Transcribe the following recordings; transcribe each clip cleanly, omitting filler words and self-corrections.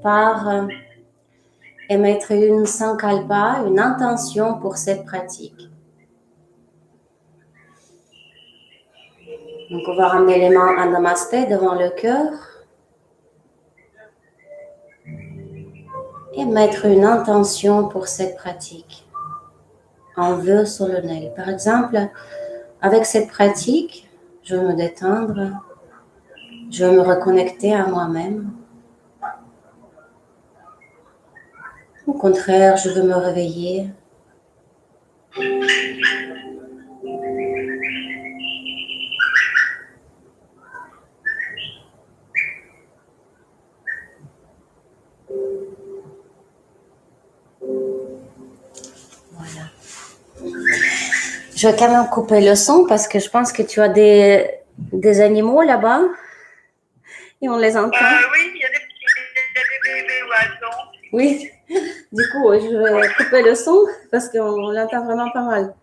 par émettre une sankalpa, une intention pour cette pratique. Donc, on va ramener les mains à Namasté devant le cœur et mettre une intention pour cette pratique. Un vœu solennel. Par exemple, avec cette pratique, je veux me détendre, je veux me reconnecter à moi-même. Au contraire, je veux me réveiller. Voilà. Je vais quand même couper le son parce que je pense que tu as des animaux là-bas et on les entend. Oui, il y a des bébés oiseaux. Oui, du coup, je vais couper le son parce qu'on l'entend vraiment pas mal.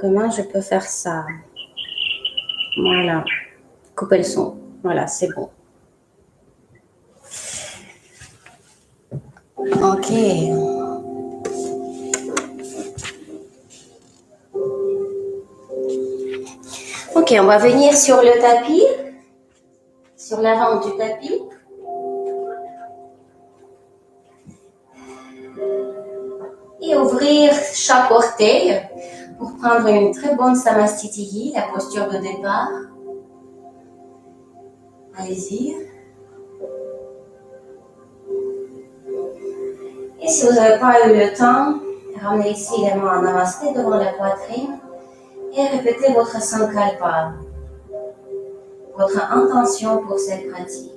Comment je peux faire ça? Voilà, couper le son. Voilà, c'est bon. Ok. Ok, on va venir sur le tapis, sur l'avant du tapis. Et ouvrir chaque orteil pour prendre une très bonne samastitihi, la posture de départ. Allez-y. Et si vous n'avez pas eu le temps, ramenez ici les mains en namasté devant la poitrine et répétez votre sankalpa, votre intention pour cette pratique.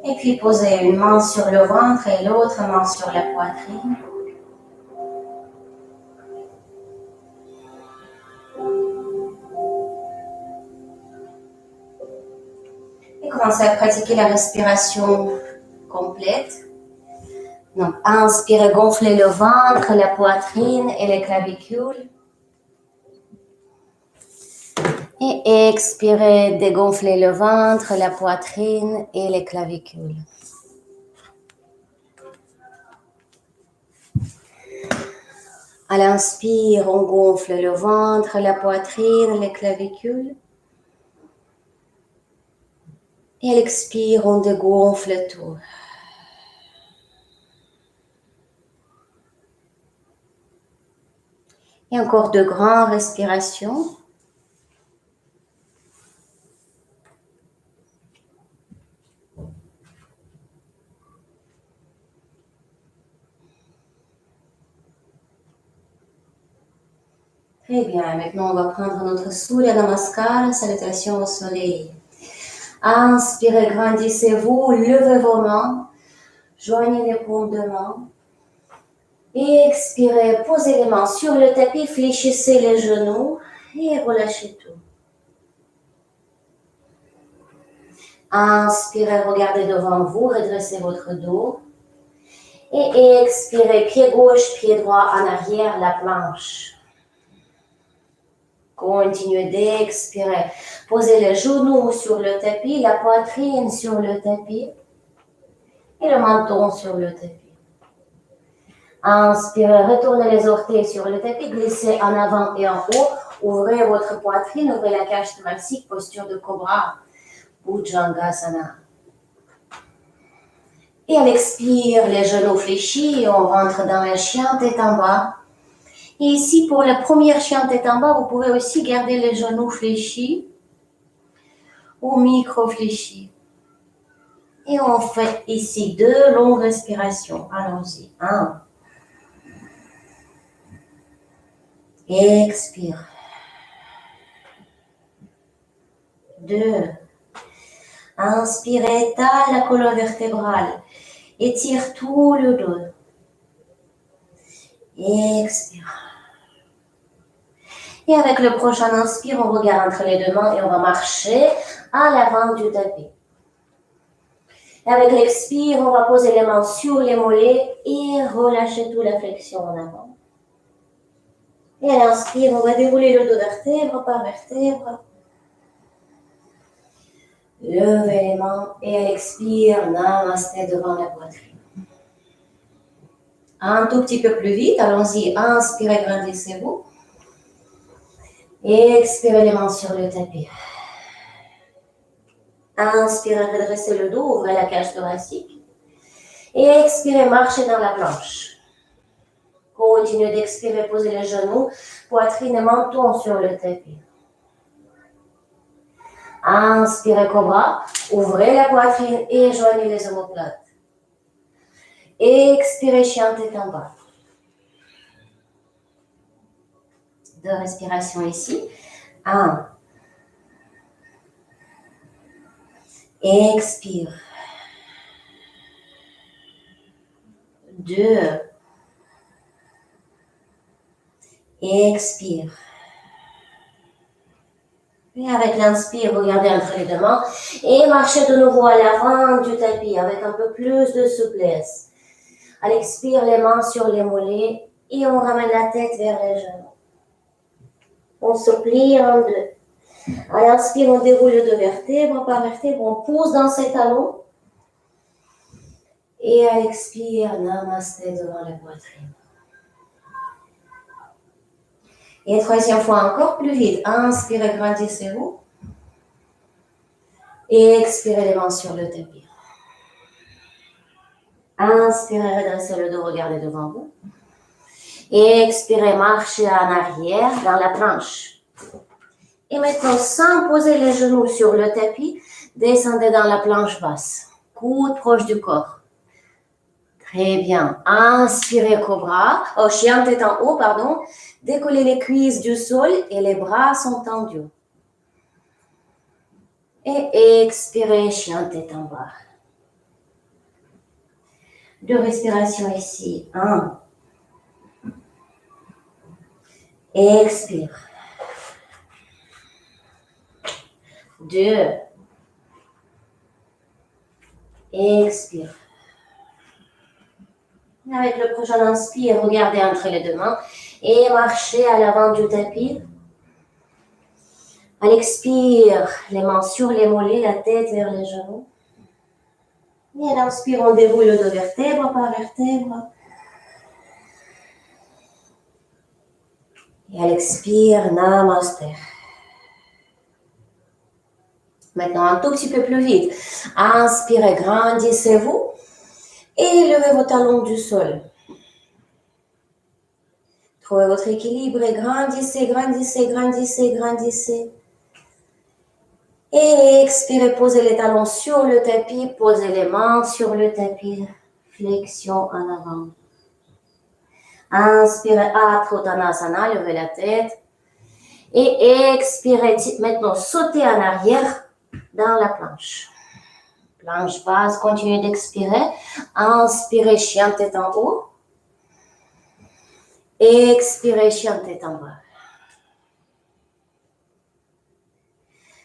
Et puis posez une main sur le ventre et l'autre main sur la poitrine. Et commencez à pratiquer la respiration complète. Donc, inspirez, gonflez le ventre, la poitrine et les clavicules. Et expirez, dégonflez le ventre, la poitrine et les clavicules. À l'inspire, on gonfle le ventre, la poitrine, les clavicules. Et à l'expire, on dégonfle tout. Et encore de grandes respirations. Très bien, maintenant on va prendre notre Surya Namaskar, salutation au soleil. Inspirez, grandissez-vous, levez vos mains, joignez les paumes de main. Expirez, posez les mains sur le tapis, fléchissez les genoux et relâchez tout. Inspirez, regardez devant vous, redressez votre dos. Et expirez, pied gauche, pied droit en arrière, la planche. Continuez d'expirer. Posez les genoux sur le tapis, la poitrine sur le tapis et le menton sur le tapis. Inspirez, retournez les orteils sur le tapis, glissez en avant et en haut. Ouvrez votre poitrine, ouvrez la cage thoracique, posture de cobra, Bhujangasana. Et à l'expire, les genoux fléchis, on rentre dans le chien tête en bas. Et ici, pour la première chien tête en bas, vous pouvez aussi garder les genoux fléchis ou micro-fléchis. Et on fait ici 2 longues respirations. Allons-y. 1. Expire. 2. Inspire, étale la colonne vertébrale. Étire tout le dos. Expire. Et avec le prochain inspire, on regarde entre les deux mains et on va marcher à l'avant du tapis. Et avec l'expire, on va poser les mains sur les mollets et relâcher toute la flexion en avant. Et à l'inspire, on va dérouler le dos vertèbre par vertèbre. Levez les mains et à l'expire, namasté devant la poitrine. Un tout petit peu plus vite, allons-y, inspirez, grandissez-vous. Et expirez les mains sur le tapis. Inspirez, redressez le dos, ouvrez la cage thoracique. Et expirez, marchez dans la planche. Continuez d'expirer, posez les genoux, poitrine et menton sur le tapis. Inspirez, cobra, ouvrez la poitrine et joignez les omoplates. Expirez, chien tête en bas. 2 respirations ici. 1. Expire. 2. Expire. Et avec l'inspire, regardez entre les deux mains et marchez de nouveau à l'avant du tapis avec un peu plus de souplesse. À l'expire, les mains sur les mollets et on ramène la tête vers les genoux. On se plie en deux. À l'inspire, on déroule les deux vertèbres par vertèbre, on pousse dans ses talons. Et à l'expire, namasté devant la poitrine. Et 3e fois encore plus vite. Inspirez, grandissez-vous. Et expirez les mains sur le tapis. Inspirez, redressez le dos, regardez devant vous. Et expirez, marchez en arrière dans la planche. Et maintenant, sans poser les genoux sur le tapis, descendez dans la planche basse. Coude proche du corps. Très bien. Inspirez, cobra. Chien tête en haut, pardon. Décollez les cuisses du sol et les bras sont tendus. Et expirez, chien tête en bas. 2 respirations ici. 1. Expire. 2. Expire. Avec le prochain inspire, regardez entre les deux mains et marchez à l'avant du tapis. À l'expire, les mains sur les mollets, la tête vers les genoux. Et à l'inspire, on déroule le dos vertèbre par vertèbre. Et à l'expire, namasté. Maintenant, un tout petit peu plus vite. Inspirez, grandissez-vous et levez vos talons du sol. Trouvez votre équilibre et grandissez, grandissez, grandissez, grandissez. Et expirez, posez les talons sur le tapis, posez les mains sur le tapis. Flexion en avant. Inspirez, Uttanasana, levez la tête. Et expirez, maintenant sautez en arrière dans la planche. Planche basse, continuez d'expirer. Inspirez, chien tête en haut. Expirez, chien tête en bas.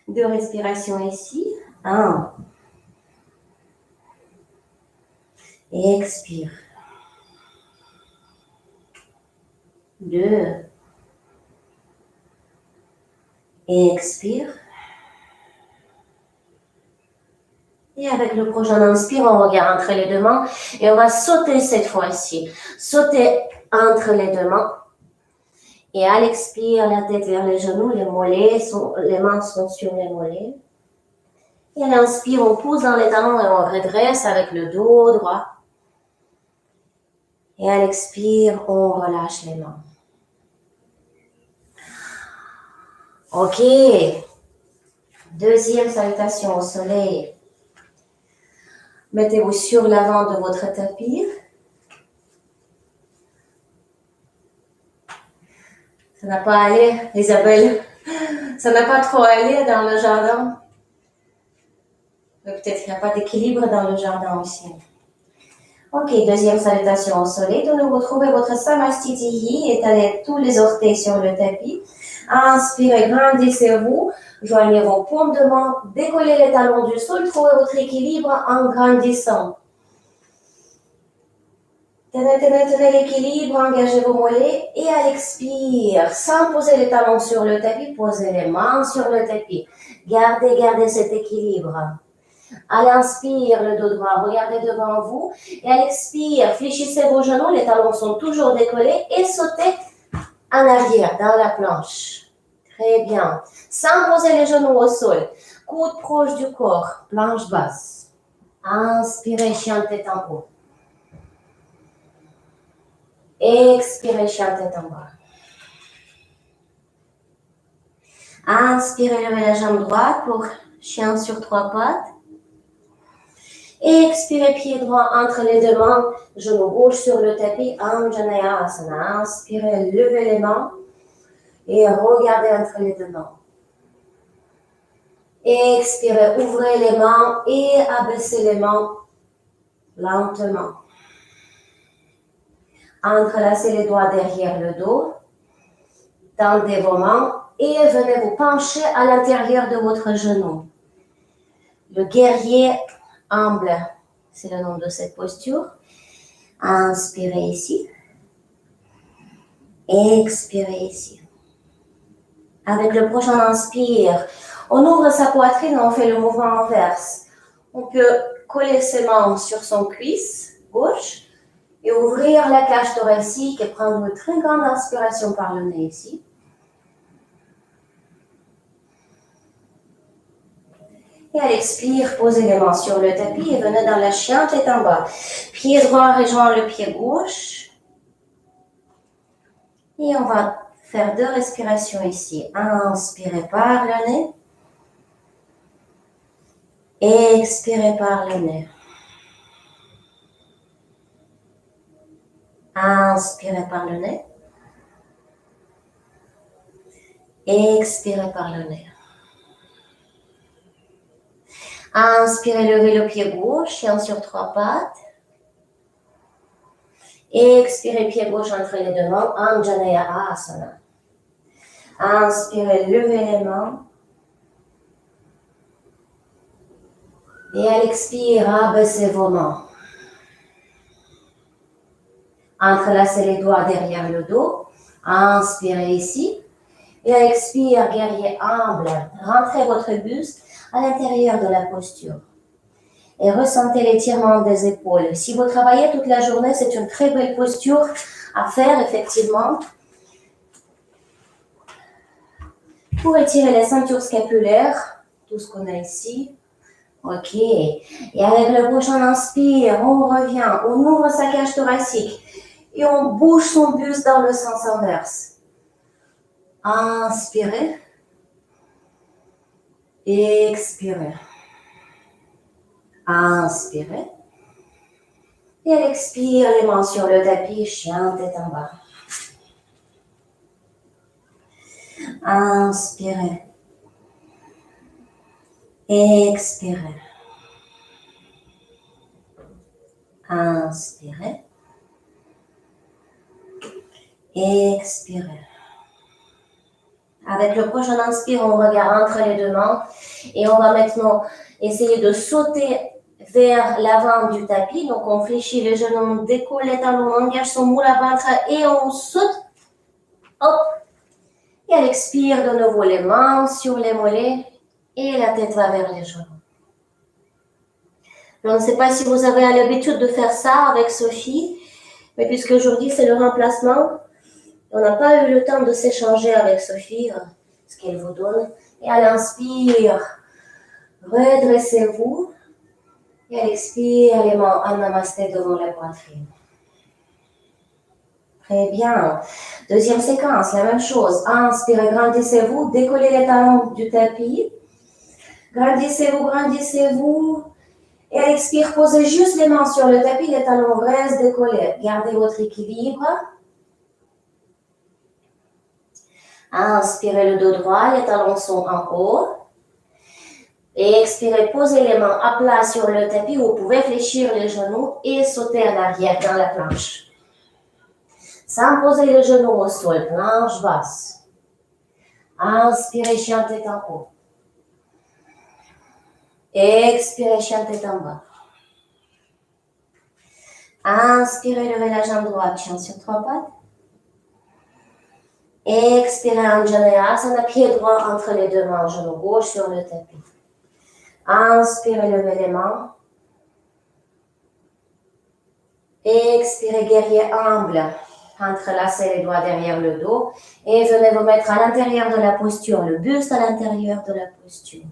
2 respirations ici. 1. Expire. 2. Expire. Et avec le prochain inspire, on regarde entre les deux mains et on va sauter cette fois-ci. Sauter entre les deux mains. Et à l'expire, la tête vers les genoux, les mains sont sur les mollets. Et à l'inspire, on pousse dans les talons et on redresse avec le dos droit. Et à l'expire, on relâche les mains. Ok. 2e salutation au soleil. Mettez-vous sur l'avant de votre tapis. Ça n'a pas allé, Isabelle. Ça n'a pas trop allé dans le jardin. Peut-être qu'il n'y a pas d'équilibre dans le jardin aussi. Ok, 2e salutation au soleil. De nouveau, trouvez votre Samastitihi. Étalez tous les orteils sur le tapis. Inspirez, grandissez-vous. Joignez vos paumes de main, décollez les talons du sol, trouvez votre équilibre en grandissant. Tenez l'équilibre, engagez vos mollets et à l'expire, sans poser les talons sur le tapis, posez les mains sur le tapis. Gardez cet équilibre. À l'inspire, le dos droit, regardez devant vous. Et à l'expire, fléchissez vos genoux, les talons sont toujours décollés et sautez en arrière dans la planche. Très bien. Sans poser les genoux au sol. Coude proche du corps, planche basse. Inspirez, chien tête en haut. Expirez, chien tête en bas. Inspirez, levez la jambe droite pour chien sur 3 pattes. Expirez, pied droit entre les deux mains, genou gauche sur le tapis, Anjaneyasana. Inspirez, levez les mains et regardez entre les deux mains. Expirez, ouvrez les mains et abaissez les mains lentement. Entrelacez les doigts derrière le dos, tendez vos mains et venez vous pencher à l'intérieur de votre genou. Le guerrier humble, c'est le nom de cette posture. Inspirez ici. Expirez ici. Avec le prochain inspire, on ouvre sa poitrine, on fait le mouvement inverse. On peut coller ses mains sur son cuisse gauche et ouvrir la cage thoracique et prendre une très grande inspiration par le nez ici. Et à l'expire, posez les mains sur le tapis et venez dans la chien tête en bas. Pied droit rejoint le pied gauche. Et on va faire 2 respirations ici. Inspirez par le nez. Expirez par le nez. Inspirez par le nez. Expirez par le nez. Inspirez, levez le pied gauche, chien sur 3 pattes. Expirez, pied gauche entre les deux mains, Anjaneyasana. Inspirez, levez les mains. Et à l'expire, abaissez vos mains. Entrelacez les doigts derrière le dos. Inspirez ici. Et à l'expire, guerrier humble, rentrez votre buste à l'intérieur de la posture. Et ressentez l'étirement des épaules. Si vous travaillez toute la journée, c'est une très belle posture à faire, effectivement. Pour étirer les ceintures scapulaires, tout ce qu'on a ici. Ok. Et avec le prochain inspire, on revient, on ouvre sa cage thoracique et on bouge son buste dans le sens inverse. Inspirez. Expirez. Inspirez. Et à l'expire, les mains sur le tapis, chien tête en bas. Inspirez. Expirez. Inspirez. Expirez. Avec le prochain inspire, on regarde entre les deux mains et on va maintenant essayer de sauter vers l'avant du tapis. Donc, on fléchit les genoux, on décolle les talons, on engage son moule à ventre et on saute. Hop. Et à l'expire, de nouveau les mains sur les mollets et la tête va vers les genoux. Je ne sais pas si vous avez l'habitude de faire ça avec Sophie, mais puisque aujourd'hui c'est le remplacement, on n'a pas eu le temps de s'échanger avec Sophie, ce qu'elle vous donne. Et à l'inspire, redressez-vous. Et à l'expire, les mains en namasté devant la poitrine. Très bien. Deuxième séquence, la même chose. Inspirez, grandissez-vous, décollez les talons du tapis. Grandissez-vous, grandissez-vous. Et à l'expire, posez juste les mains sur le tapis, les talons restent décollés. Gardez votre équilibre. Inspirez le dos droit, les talons sont en haut. Et expirez, posez les mains à plat sur le tapis. Vous pouvez fléchir les genoux et sauter en arrière dans la planche. Sans poser les genoux au sol, planche basse. Inspirez, chien tête en haut. Expirez, chien tête en bas. Inspirez, levez la jambe droite, chien sur trois pattes. Expirez, Anjaneyasana, pied droit entre les deux mains, genou gauche sur le tapis. Inspirez, levez les mains. Expirez, guerrier humble. Entrelacez les doigts derrière le dos et venez vous mettre à l'intérieur de la posture, le buste à l'intérieur de la posture.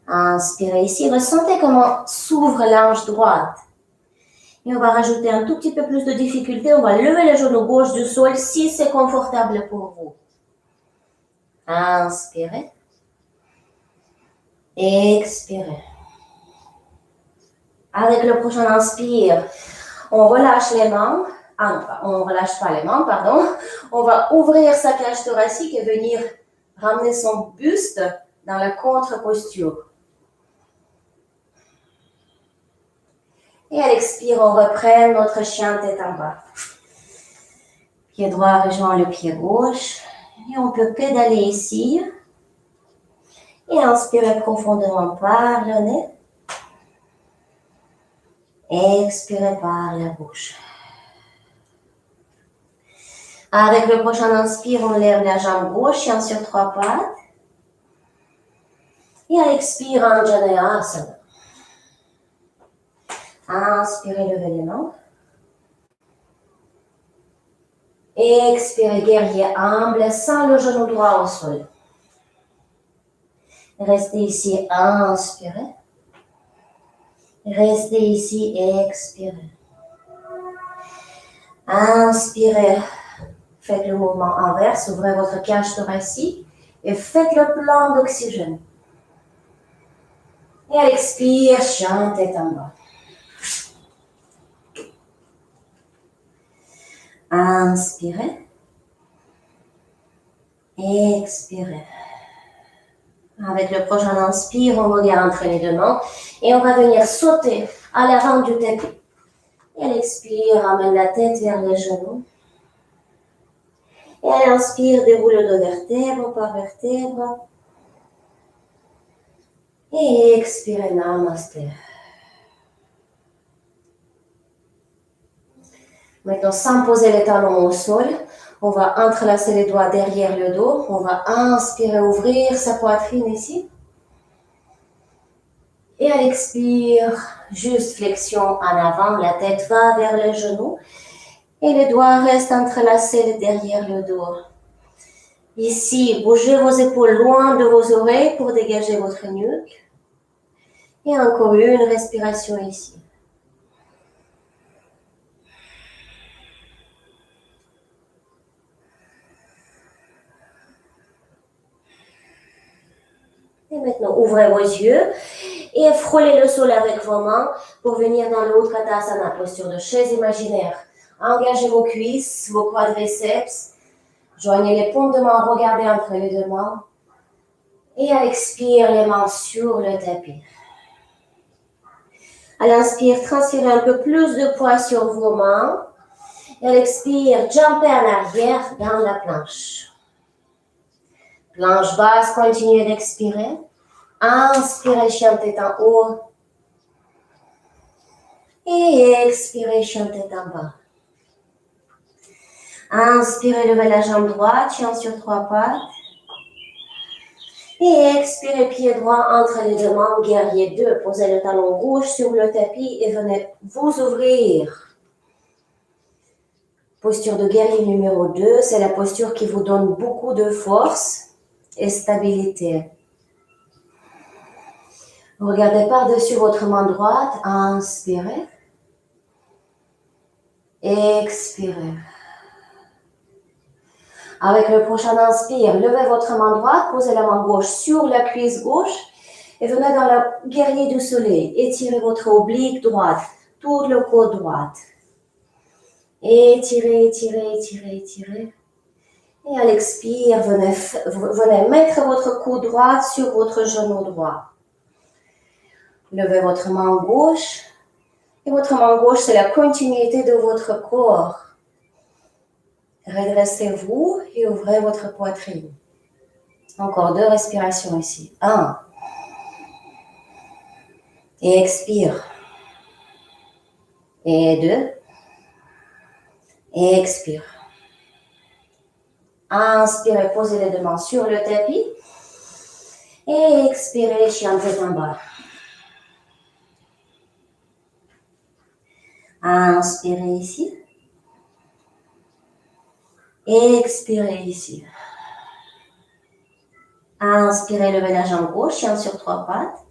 Inspirez ici, ressentez comment s'ouvre l'ange droite. Et on va rajouter un tout petit peu plus de difficulté, on va lever le genou gauche du sol si c'est confortable pour vous. Inspirez. Expirez. Avec le prochain inspire, on relâche les mains. On ne relâche pas les mains, pardon. On va ouvrir sa cage thoracique et venir ramener son buste dans la contre-posture. Et à l'expire, on reprend notre chien tête en bas. Pied droit rejoint le pied gauche. Et on peut pédaler ici. Et inspirer profondément par le nez. Expirez par la bouche. Avec le prochain inspire, on lève la jambe gauche, chien sur trois pattes. Et à l'expire, Anjaneyasana. Inspirez, levez les mains. Expirez, guerrier humble, sans le genou droit au sol. Restez ici, inspirez. Restez ici, expirez. Inspirez. Faites le mouvement inverse, ouvrez votre cage thoracique et faites le plein d'oxygène. Et à l'expire, chien tête en bas. Inspirez. Expirez. Avec le prochain inspire, on regarde entre les deux mains et on va venir sauter à l'avant du tapis. Et à l'expire, ramène la tête vers les genoux. Et à l'inspire, déroule de vertèbre par vertèbre. Et expirez, namasté. Maintenant, sans poser les talons au sol, on va entrelacer les doigts derrière le dos. On va inspirer, ouvrir sa poitrine ici. Et à l'expire, juste flexion en avant, la tête va vers les genoux. Et les doigts restent entrelacés derrière le dos. Ici, bougez vos épaules loin de vos oreilles pour dégager votre nuque. Et encore une respiration ici. Et maintenant, ouvrez vos yeux et frôlez le sol avec vos mains pour venir dans l'Utkatasana, posture de chaise imaginaire. Engagez vos cuisses, vos quadriceps. Joignez les paumes de main, regardez entre les deux mains. Et à l'expire, les mains sur le tapis. À l'inspire, transférez un peu plus de poids sur vos mains. Et à l'expire, jumpez en arrière dans la planche. Planche basse, continuez d'expirer. Inspirez, chien tête en haut. Et expirez, chien tête en bas. Inspirez, levez la jambe droite, chien sur trois pattes. Et expirez, pied droit entre les deux mains, guerrier 2. Posez le talon gauche sur le tapis et venez vous ouvrir. Posture de guerrier numéro 2, c'est la posture qui vous donne beaucoup de force et stabilité. Regardez par-dessus votre main droite, inspirez. Expirez. Avec le prochain inspire, levez votre main droite, posez la main gauche sur la cuisse gauche et venez dans le guerrier du soleil. Étirez votre oblique droite, tout le côte droite. Étirez, étirez, étirez, étirez. Et à l'expire, venez mettre votre coude droit sur votre genou droit. Levez votre main gauche. Et votre main gauche, c'est la continuité de votre corps. Redressez-vous et ouvrez votre poitrine. Encore 2 respirations ici. 1. Et expire. Et 2. Et expire. Inspirez, posez les deux mains sur le tapis. Et expirez, chien tête en bas. Inspirez ici. Expirez ici. Inspirez, levez la jambe gauche, chien sur 3 pattes.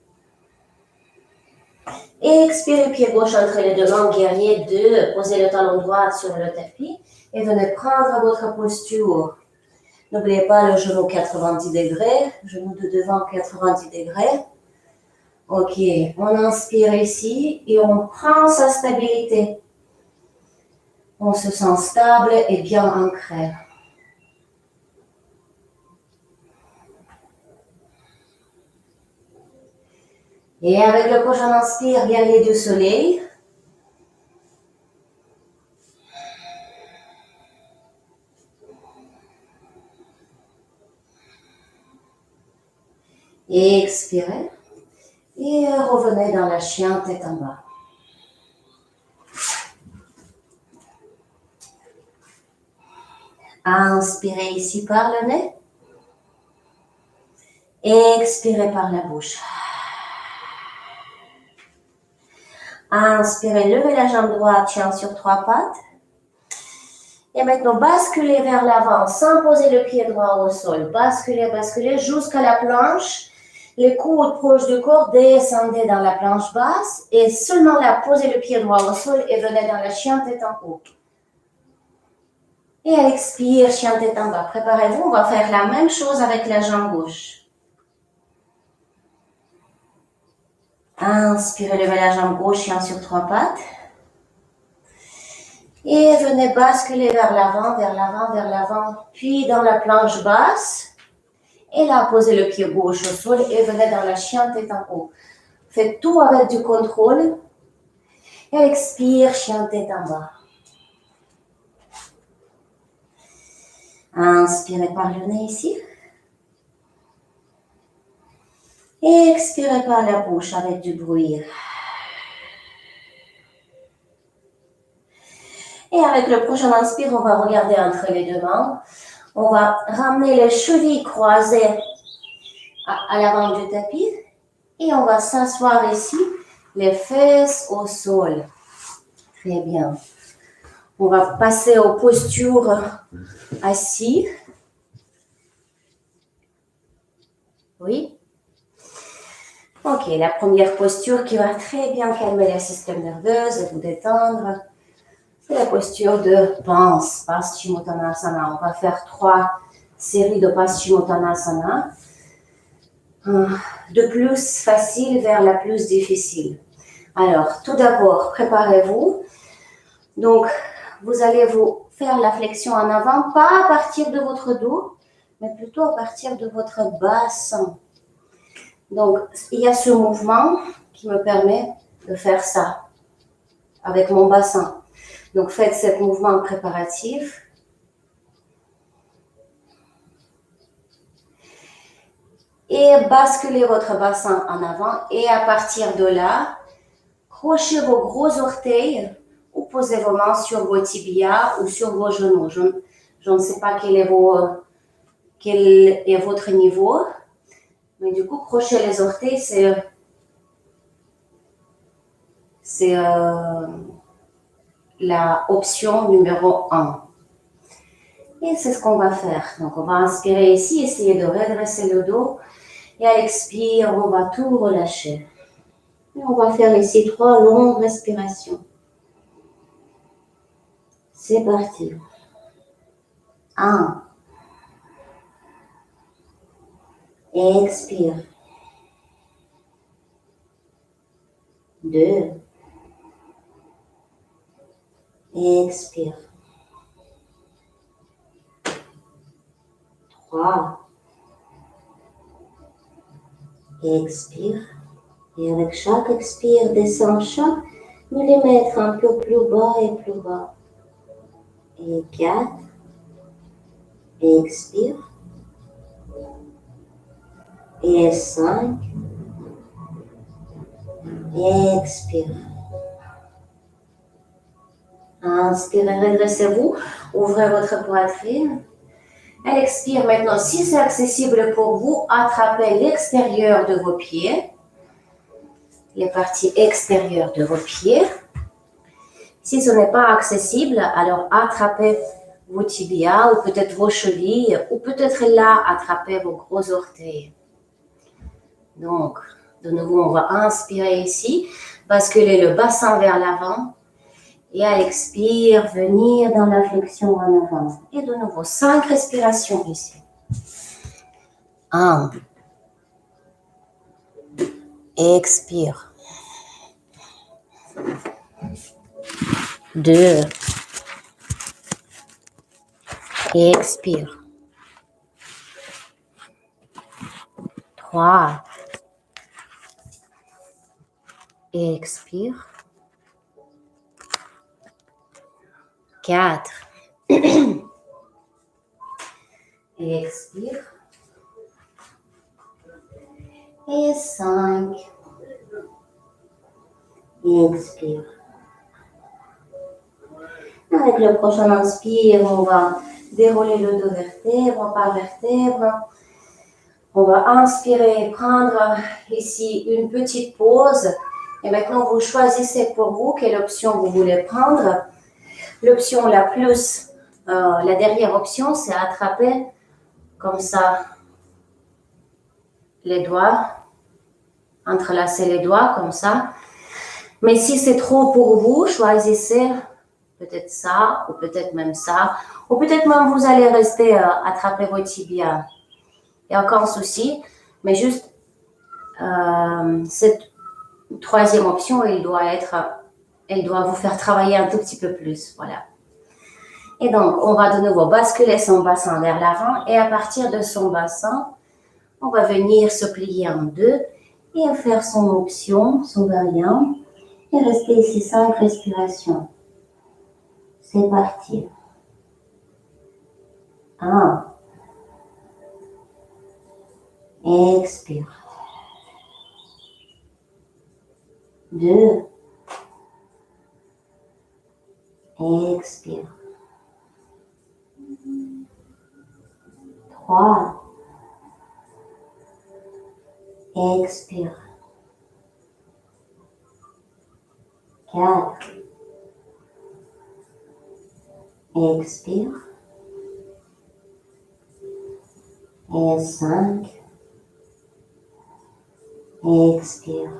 Expirez, pied gauche entre les deux mains, guerrier 2. Posez le talon droit sur le tapis et venez prendre votre posture. N'oubliez pas le genou 90 degrés, genou de devant 90 degrés. Ok, on inspire ici et on prend sa stabilité. On se sent stable et bien ancré. Et avec le prochain inspire, guerrier du soleil. Et expirez. Et revenez dans la chien tête en bas. Inspirez ici par le nez. Expirez par la bouche. Inspirez, levez la jambe droite, chien sur 3 pattes. Et maintenant, basculez vers l'avant sans poser le pied droit au sol. Basculez, basculez jusqu'à la planche. Les coudes proches du corps, descendez dans la planche basse. Et seulement là, posez le pied droit au sol et venez dans la chien tête en haut. Et expire, chien tête en bas. Préparez-vous, on va faire la même chose avec la jambe gauche. Inspirez, levez la jambe gauche, chien sur 3 pattes. Et venez basculer vers l'avant, vers l'avant, vers l'avant. Puis dans la planche basse. Et là, posez le pied gauche au sol et venez dans la chien tête en haut. Faites tout avec du contrôle. Et expire, chien tête en bas. Inspirez par le nez ici. Et expirez par la bouche avec du bruit. Et avec le prochain inspire, on va regarder entre les deux mains. On va ramener les chevilles croisées à l'avant du tapis. Et on va s'asseoir ici, les fesses au sol. Très bien. On va passer aux postures assises. Oui. Ok, la première posture qui va très bien calmer le système nerveux et vous détendre, c'est la posture de Panse, Paschimottanasana. On va faire 3 séries de Paschimottanasana, de plus facile vers la plus difficile. Alors, tout d'abord, préparez-vous. Donc, vous allez vous faire la flexion en avant, pas à partir de votre dos, mais plutôt à partir de votre bassin. Donc, il y a ce mouvement qui me permet de faire ça avec mon bassin. Donc, faites ce mouvement préparatif. Et basculez votre bassin en avant. Et à partir de là, crochez vos gros orteils ou posez vos mains sur vos tibias ou sur vos genoux. Je ne sais pas quel est votre niveau. Mais du coup, crochez les orteils, c'est la option numéro 1. Et c'est ce qu'on va faire. Donc, on va inspirer ici, essayer de redresser le dos. Et à l'expire, on va tout relâcher. Et on va faire ici 3 longues respirations. C'est parti. 1. Expire. 2. Expire. 3. Expire. Et avec chaque expire, descend chaque millimètre un peu plus bas et plus bas. Et 4. Expire. Et 5. Expire. Inspirez, redressez-vous. Ouvrez votre poitrine. Expire maintenant. Si c'est accessible pour vous, attrapez l'extérieur de vos pieds. Les parties extérieures de vos pieds. Si ce n'est pas accessible, alors attrapez vos tibias ou peut-être vos chevilles ou peut-être là, attrapez vos gros orteils. Donc, de nouveau, on va inspirer ici, basculer le bassin vers l'avant et à l'expire, venir dans la flexion en avant. Et de nouveau, 5 respirations ici. 1. Expire. 2. Expire. 3. Expire. 4. Expire. Et 5. Expire. Avec le prochain inspire, on va dérouler le dos vertèbre par vertèbre. On va inspirer, prendre ici une petite pause. Et maintenant, vous choisissez pour vous quelle option vous voulez prendre. L'option la plus, la dernière option, c'est attraper comme ça les doigts, entrelacer les doigts comme ça. Mais si c'est trop pour vous, choisissez peut-être ça, ou peut-être même ça, ou peut-être même vous allez rester attraper vos tibias. Il n'y a aucun souci, mais juste cette troisième option, elle doit vous faire travailler un tout petit peu plus, voilà. Et donc, on va de nouveau basculer son bassin vers l'avant et à partir de son bassin, on va venir se plier en deux et faire son option, son variant et rester ici 5 respirations. C'est parti. 1. Expire. 2. Expire. 3. Expire. 4. Expire. Et 5. Expire.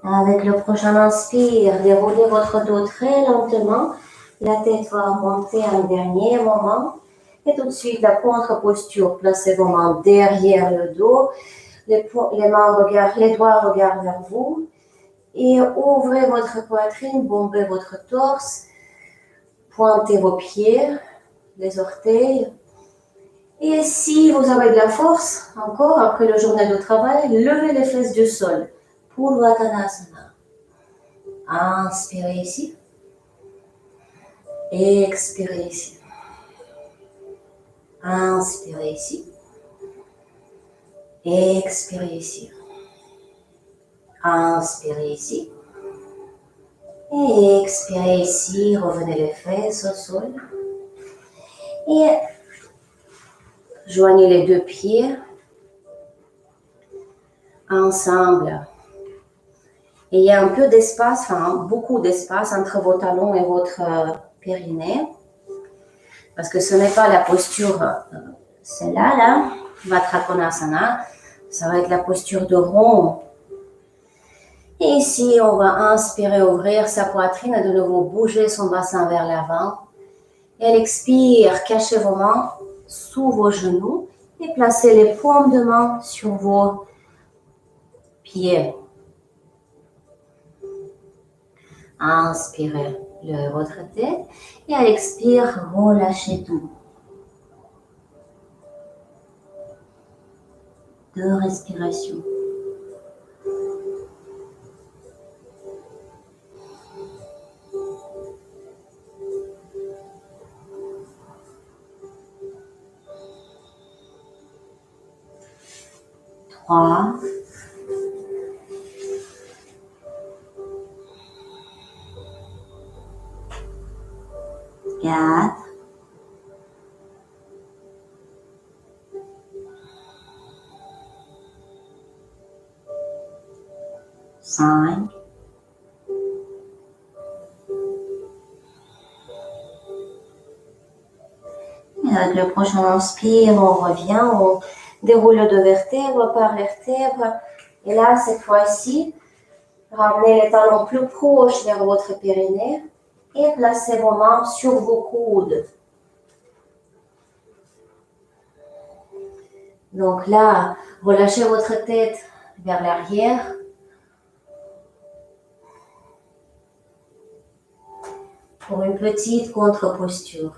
Avec le prochain inspire, déroulez votre dos très lentement. La tête va monter un dernier moment. Et tout de suite, la contre-posture. Placez vos mains derrière le dos. Les doigts regardent vers vous. Et ouvrez votre poitrine, bombez votre torse. Pointez vos pieds, les orteils. Et si vous avez de la force, encore après la journée de travail, levez les fesses du sol. Purvattanasana. Inspirez ici. Expirez ici. Inspirez ici. Expirez ici. Inspirez ici. Et expirez ici. Revenez les fesses au sol. Et joignez les deux pieds ensemble. Et il y a un peu d'espace, enfin beaucoup d'espace entre vos talons et votre périnée. Parce que ce n'est pas la posture, celle-là, là, Vattrakonasana. Ça va être la posture de rond. Et ici, on va inspirer, ouvrir sa poitrine et de nouveau bouger son bassin vers l'avant. Et à l'expire, cachez vos mains sous vos genoux et placez les paumes de main sur vos pieds. Inspirez votre tête et à l'expire, relâchez tout. 2 respirations. Trois, 4, 5, et avec le prochain inspire, on revient, on déroule de vertèbre par vertèbre. Et là, cette fois-ci, ramenez les talons plus proches vers votre périnée et placez vos mains sur vos coudes. Donc là, relâchez votre tête vers l'arrière. Pour une petite contre-posture.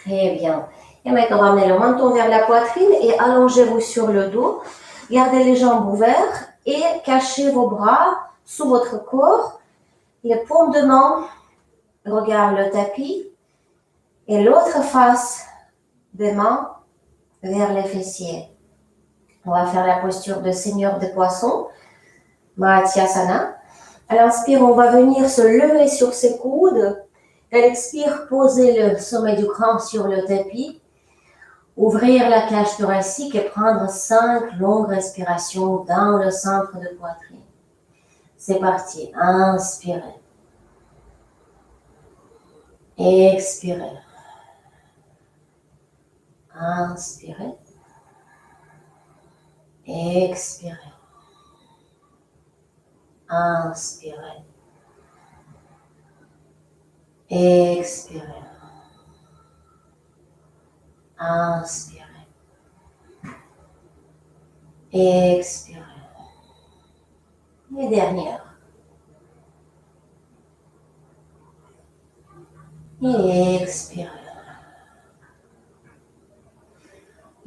Très bien. Et maintenant, ramenez le menton vers la poitrine et allongez-vous sur le dos. Gardez les jambes ouvertes et cachez vos bras sous votre corps. Les paumes de main regardent le tapis et l'autre face des mains vers les fessiers. On va faire la posture de Seigneur de Poisson, Mahatyasana. À l'inspire, on va venir se lever sur ses coudes. À l'expire, poser le sommet du crâne sur le tapis. Ouvrir la cage thoracique et prendre 5 longues respirations dans le centre de poitrine. C'est parti. Inspirez. Expirez. Inspirez. Expirez. Inspirez. Expirez. Inspirez. Expirez. Et dernière. Et expirez.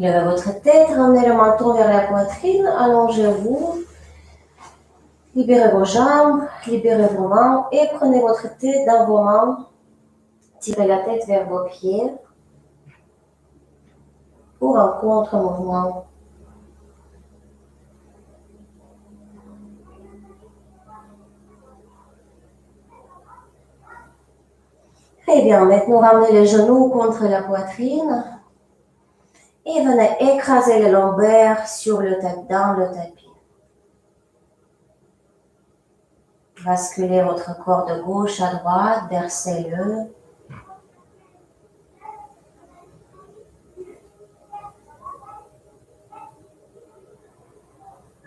Levez votre tête, ramenez le menton vers la poitrine, allongez-vous. Libérez vos jambes, libérez vos mains et prenez votre tête dans vos mains. Tirez la tête vers vos pieds pour un contre-mouvement. Très bien, maintenant ramenez les genoux contre la poitrine et venez écraser les lombaires sur le tapis, dans le tapis. Basculez votre corps de gauche à droite, versez-le.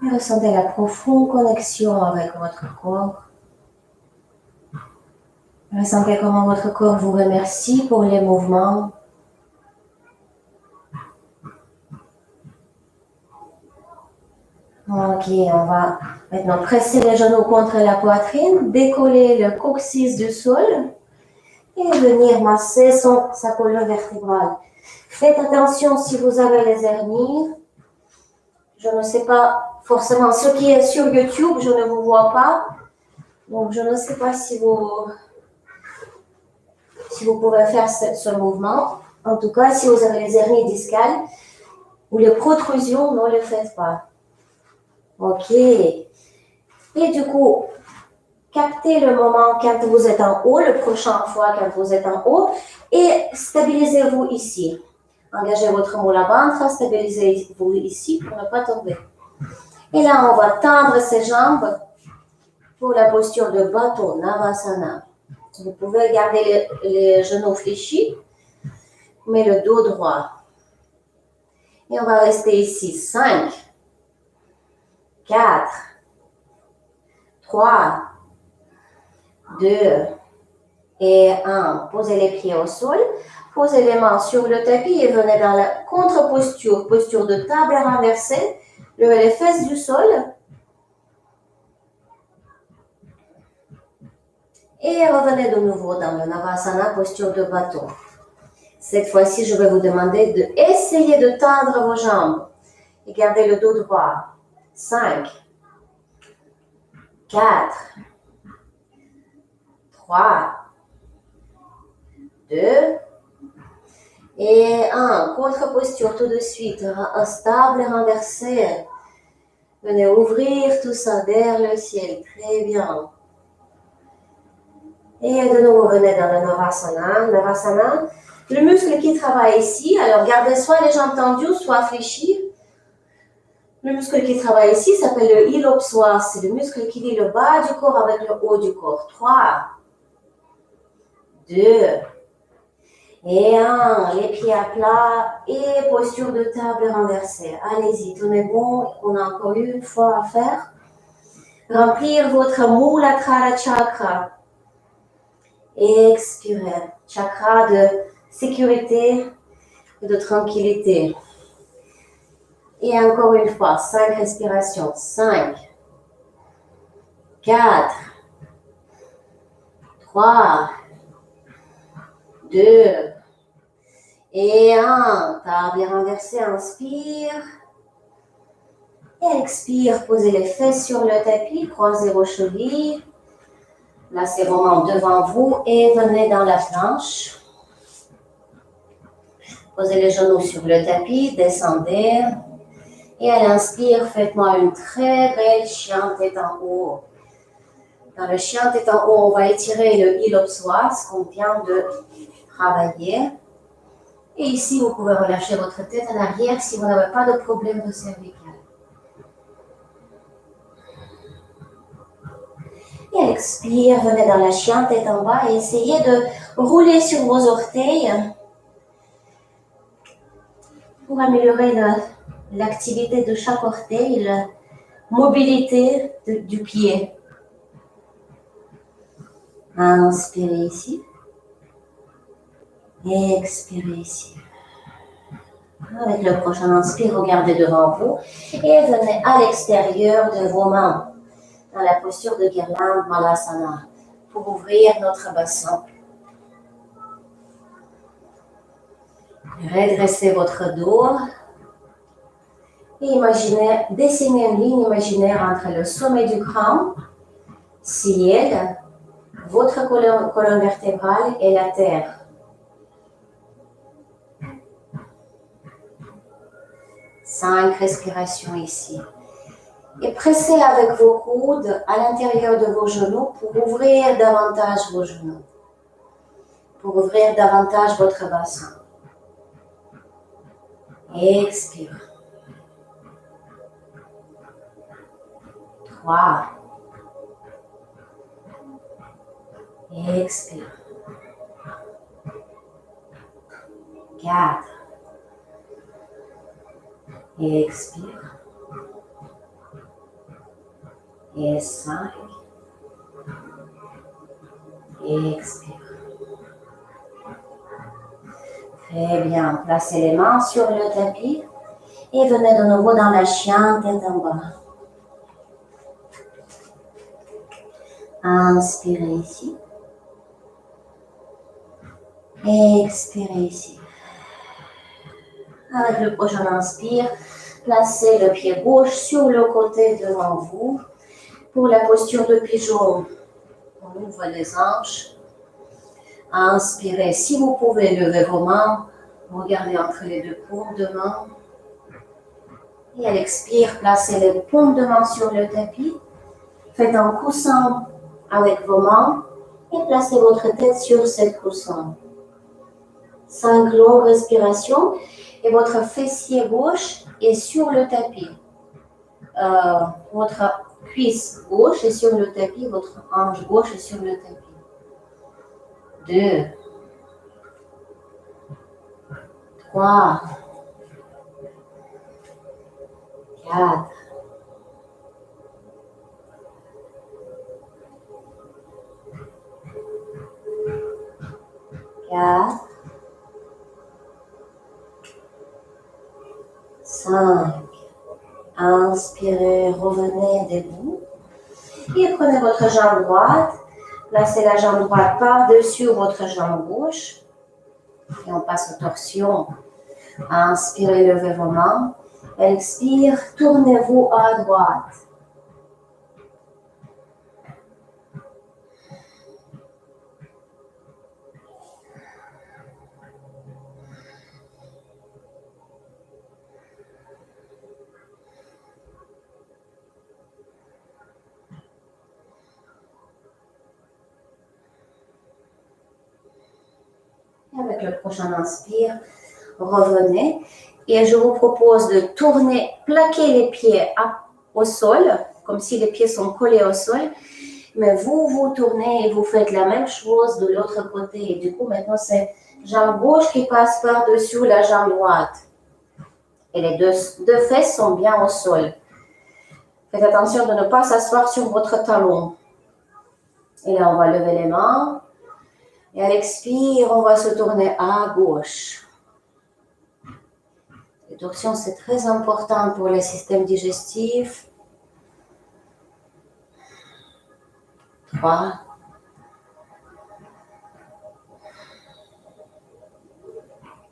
Et ressentez la profonde connexion avec votre corps. Ressentez comment votre corps vous remercie pour les mouvements. Ok, on va maintenant presser les genoux contre la poitrine, décoller le coccyx du sol et venir masser sa colonne vertébrale. Faites attention si vous avez les hernies. Je ne sais pas forcément ce qui est sur YouTube, je ne vous vois pas. Donc je ne sais pas si vous pouvez faire ce mouvement. En tout cas, si vous avez les hernies discales ou les protrusions, ne le faites pas. Ok. Et du coup, captez le moment quand vous êtes en haut, le prochain fois quand vous êtes en haut, et stabilisez-vous ici. Engagez votre moule à ventre, stabilisez-vous ici pour ne pas tomber. Et là, on va tendre ses jambes pour la posture de bateau, Navasana. Vous pouvez garder les genoux fléchis, mais le dos droit. Et on va rester ici. 5, 4, 3, 2 et 1. Posez les pieds au sol. Posez les mains sur le tapis et venez dans la contre-posture, posture de table renversée. Levez les fesses du sol. Et revenez de nouveau dans le Navasana, posture de bâton. Cette fois-ci, je vais vous demander d'essayer de tendre vos jambes et garder le dos droit. 5, 4, 3, 2 et 1. Contre-posture tout de suite, stable, renversé. Venez ouvrir tout ça vers le ciel. Très bien. Et de nouveau, venez dans le Navasana. Navasana, le muscle qui travaille ici, alors gardez soit les jambes tendues, soit fléchies. Le muscle qui travaille ici s'appelle le iliopsoas. C'est le muscle qui lie le bas du corps avec le haut du corps. 3, 2, et 1. Les pieds à plat et posture de table renversée. Allez-y, tenez bon. On a encore une fois à faire. Remplir votre Muladhara chakra. Expirez. Chakra de sécurité et de tranquillité. Et encore une fois, 5 respirations. 5, 4, 3, 2, et 1. Table renversée, inspire. Et expire, posez les fesses sur le tapis, croisez vos chevilles. Placez vos mains devant vous et venez dans la planche. Posez les genoux sur le tapis, descendez. Et à l'inspire, faites-moi une très belle chien tête en haut. Dans le chien tête en haut, on va étirer le iliopsoas qu'on vient de travailler. Et ici, vous pouvez relâcher votre tête en arrière si vous n'avez pas de problème de cervical. Et expire, venez dans la chien tête en bas et essayez de rouler sur vos orteils pour améliorer l'activité de chaque orteil, la mobilité du pied. Inspirez ici. Et expirez ici. Avec le prochain inspire, regardez devant vous et venez à l'extérieur de vos mains dans la posture de guirlande Malasana pour ouvrir notre bassin. Redressez votre dos et imaginez, dessinez une ligne imaginaire entre le sommet du crâne, ciel, votre colonne vertébrale et la terre. 5 respirations ici. Et pressez avec vos coudes à l'intérieur de vos genoux pour ouvrir davantage vos genoux, pour ouvrir davantage votre bassin. Expire. 3. Expire. 4. Expire. Et 5. Expire. Très bien. Placez les mains sur le tapis et venez de nouveau dans la chien tête en bas. Inspirez ici. Expirez ici. Avec le prochain inspire, placez le pied gauche sur le côté devant vous. Pour la posture de pigeon, on ouvre les hanches. Inspirez. Si vous pouvez lever vos mains, regardez entre les deux paumes de main. Et à l'expire, placez les paumes de main sur le tapis. Faites un coussin avec vos mains et placez votre tête sur ce coussin. 5 longues respirations et votre fessier gauche est sur le tapis. Votre cuisse gauche est sur le tapis, votre hanche gauche est sur le tapis. 2, 3, 4, 5. Inspirez, revenez debout. Et prenez votre jambe droite. Placez la jambe droite par-dessus votre jambe gauche. Et on passe aux torsions. Inspirez, levez vos mains. Expire, tournez-vous à droite. avec le prochain inspire, revenez. Et je vous propose de tourner, plaquer les pieds au sol, comme si les pieds sont collés au sol. Mais vous tournez et vous faites la même chose de l'autre côté. Et du coup, maintenant, c'est jambe gauche qui passe par-dessus la jambe droite. Et les deux fesses sont bien au sol. Faites attention de ne pas s'asseoir sur votre talon. Et là, on va lever les mains. Et à l'expire, on va se tourner à gauche. Les torsions, c'est très important pour le système digestif. 3,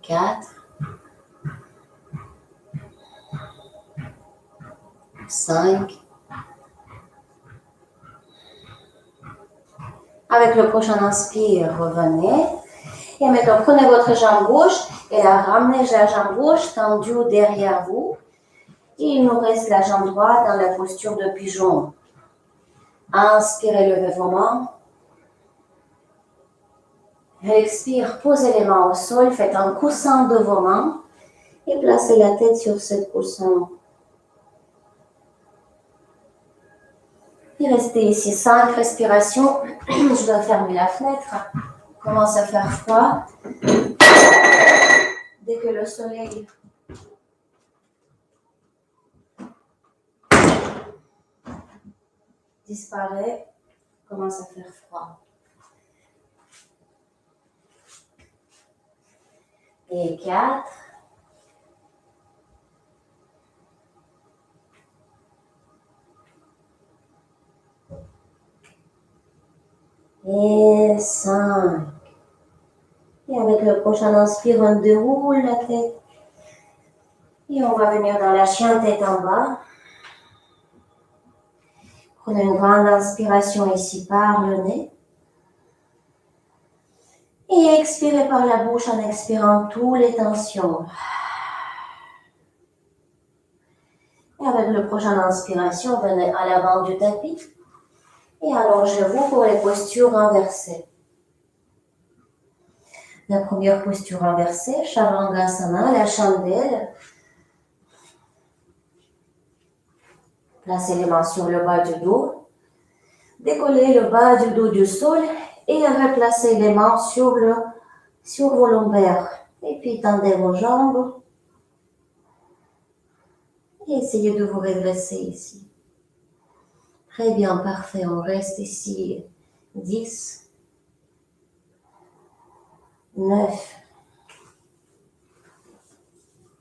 4, 5. Avec le prochain inspire, revenez. Et maintenant, prenez votre jambe gauche et la ramenez la jambe gauche tendue derrière vous. Et il nous reste la jambe droite dans la posture de pigeon. Inspirez, levez vos mains. Expire, posez les mains au sol, faites un coussin de vos mains et placez la tête sur ce coussin. Et restez ici 5 respirations. Je dois fermer la fenêtre. Il commence à faire froid. Dès que le soleil disparaît, il commence à faire froid. Et 4. Et 5. Et avec le prochain inspire, on déroule la tête. Et on va venir dans la chien tête en bas. Prenez une grande inspiration ici par le nez. Et expirez par la bouche en expirant toutes les tensions. Et avec le prochain inspiration, venez à l'avant du tapis. Et allongez-vous pour les postures inversées. La première posture inversée, Chavangasana, la chandelle. Placez les mains sur le bas du dos. Décollez le bas du dos du sol et replacez les mains sur vos lombaires. Et puis tendez vos jambes. Et essayez de vous redresser ici. Très bien, parfait. On reste ici 10, 9,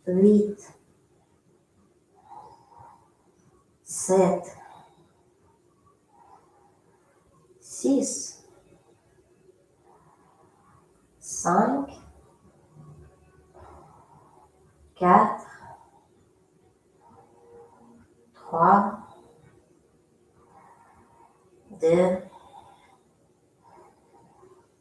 8, 7, 6, 5, 4, 3, 2,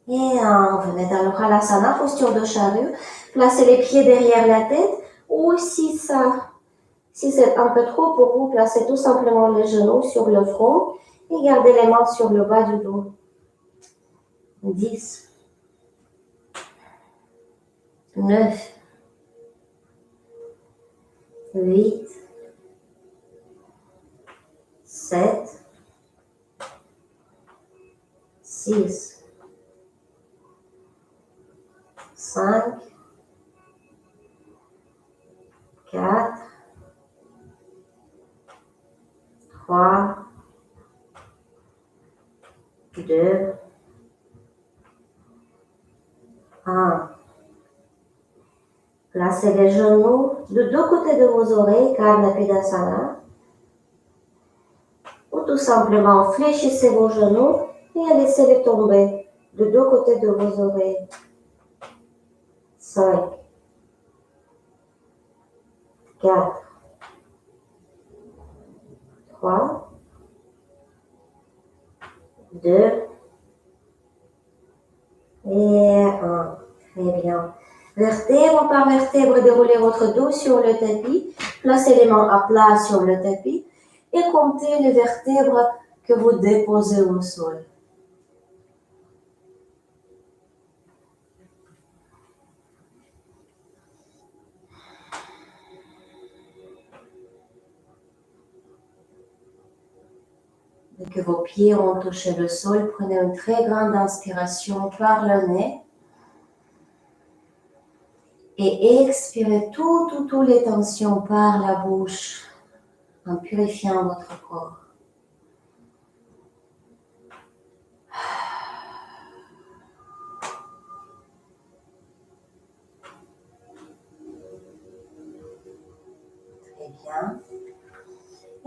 et 1. Venez dans le Halasana, posture de chariot. Placez les pieds derrière la tête. Ou si c'est un peu trop pour vous, placez tout simplement les genoux sur le front et gardez les mains sur le bas du dos. 10, 9, 8, 7, 6, 5, 4, 3, 2, 1. Placez les genoux de deux côtés de vos oreilles, Karnapidasana. Ou tout simplement fléchissez vos genoux et laissez-les tomber de deux côtés de vos oreilles. 5, 4, 3, 2 et 1. Très bien. Vertèbre par vertèbre, déroulez votre dos sur le tapis. Placez les mains à plat sur le tapis et comptez les vertèbres que vous déposez au sol. que vos pieds ont touché le sol, prenez une très grande inspiration par le nez. Et expirez toutes les tensions par la bouche en purifiant votre corps. Très bien.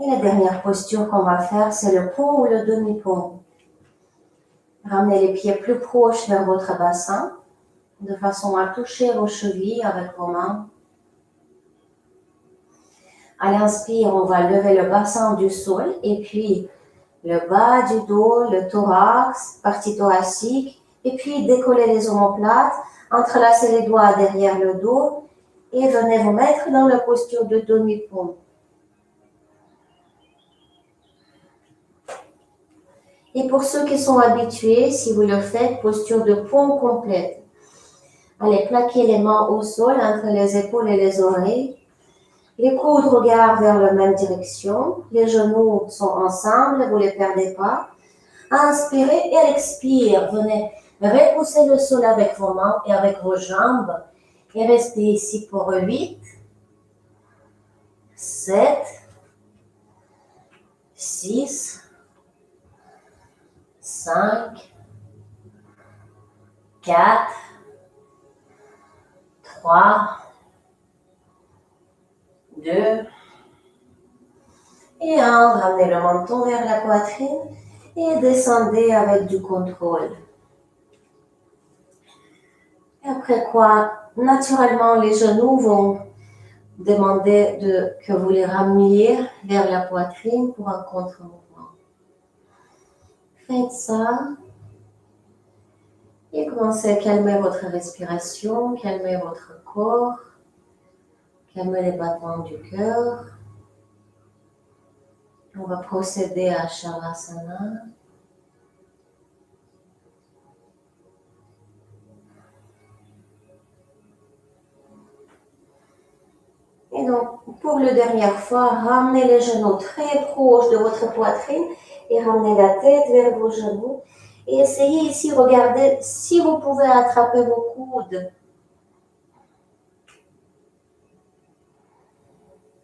Et la dernière posture qu'on va faire, c'est le pont ou le demi-pont. Ramenez les pieds plus proches vers votre bassin, de façon à toucher vos chevilles avec vos mains. À l'inspire, on va lever le bassin du sol et puis le bas du dos, le thorax, partie thoracique, et puis décoller les omoplates, entrelacez les doigts derrière le dos et venez vous mettre dans la posture de demi-pont. Et pour ceux qui sont habitués, si vous le faites, posture de pont complète. Allez, plaquez les mains au sol entre les épaules et les oreilles. Les coudes regardent vers la même direction. Les genoux sont ensemble, vous ne les perdez pas. Inspirez et expirez. Venez repousser le sol avec vos mains et avec vos jambes. Et restez ici pour 8, 7, 6, 5, 4, 3, 2 et 1. Ramenez le menton vers la poitrine et descendez avec du contrôle. Et après quoi, naturellement, les genoux vont demander que vous les rameniez vers la poitrine pour un contre-mouvement. Faites ça et commencez à calmer votre respiration, calmer votre corps, calmer les battements du cœur. On va procéder à Shavasana. Et donc, pour la dernière fois, ramenez les genoux très proches de votre poitrine et ramenez la tête vers vos genoux. Et essayez ici, regardez si vous pouvez attraper vos coudes.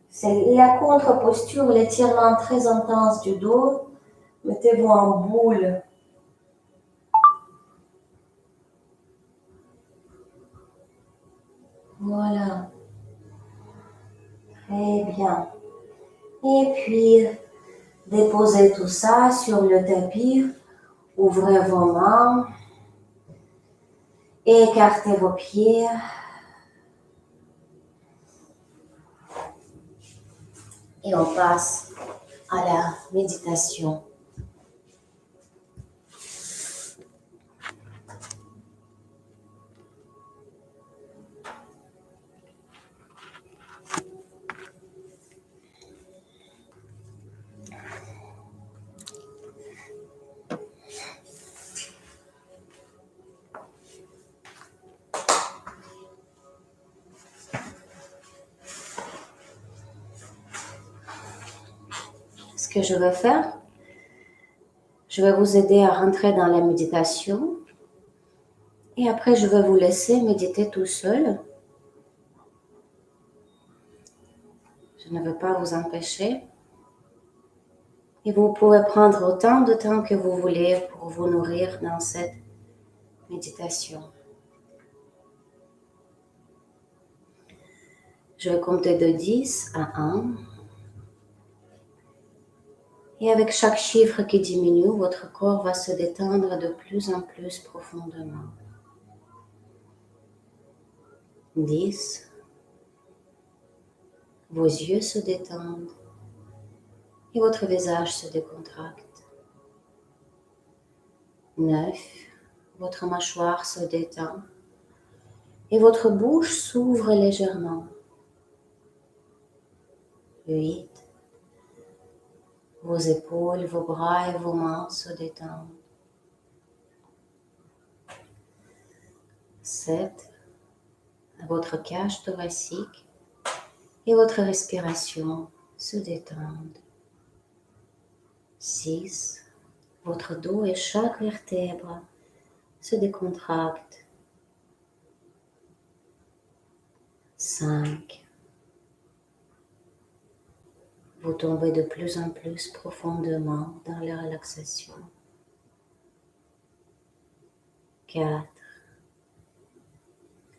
C'est la contre-posture, l'étirement très intense du dos. Mettez-vous en boule. Voilà. Très bien. Et puis, déposez tout ça sur le tapis. Ouvrez vos mains. Écartez vos pieds. Et on passe à la méditation. Ce que je vais faire, je vais vous aider à rentrer dans la méditation et après je vais vous laisser méditer tout seul. Je ne veux pas vous empêcher et vous pouvez prendre autant de temps que vous voulez pour vous nourrir dans cette méditation. Je vais compter de 10 à 1. Et avec chaque chiffre qui diminue, votre corps va se détendre de plus en plus profondément. 10. Vos yeux se détendent et votre visage se décontracte. 9. Votre mâchoire se détend et votre bouche s'ouvre légèrement. 8. Vos épaules, vos bras et vos mains se détendent. 7. Votre cage thoracique et votre respiration se détendent. 6. votre dos et chaque vertèbre se décontracte. 5. Vous tombez de plus en plus profondément dans la relaxation. 4.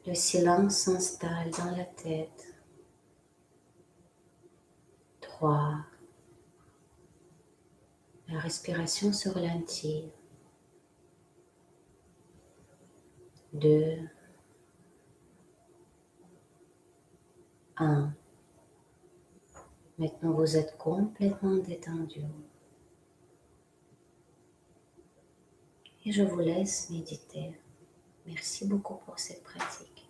Le silence s'installe dans la tête. 3. La respiration se ralentit. 2. 1. Maintenant, vous êtes complètement détendu. Et je vous laisse méditer. Merci beaucoup pour cette pratique.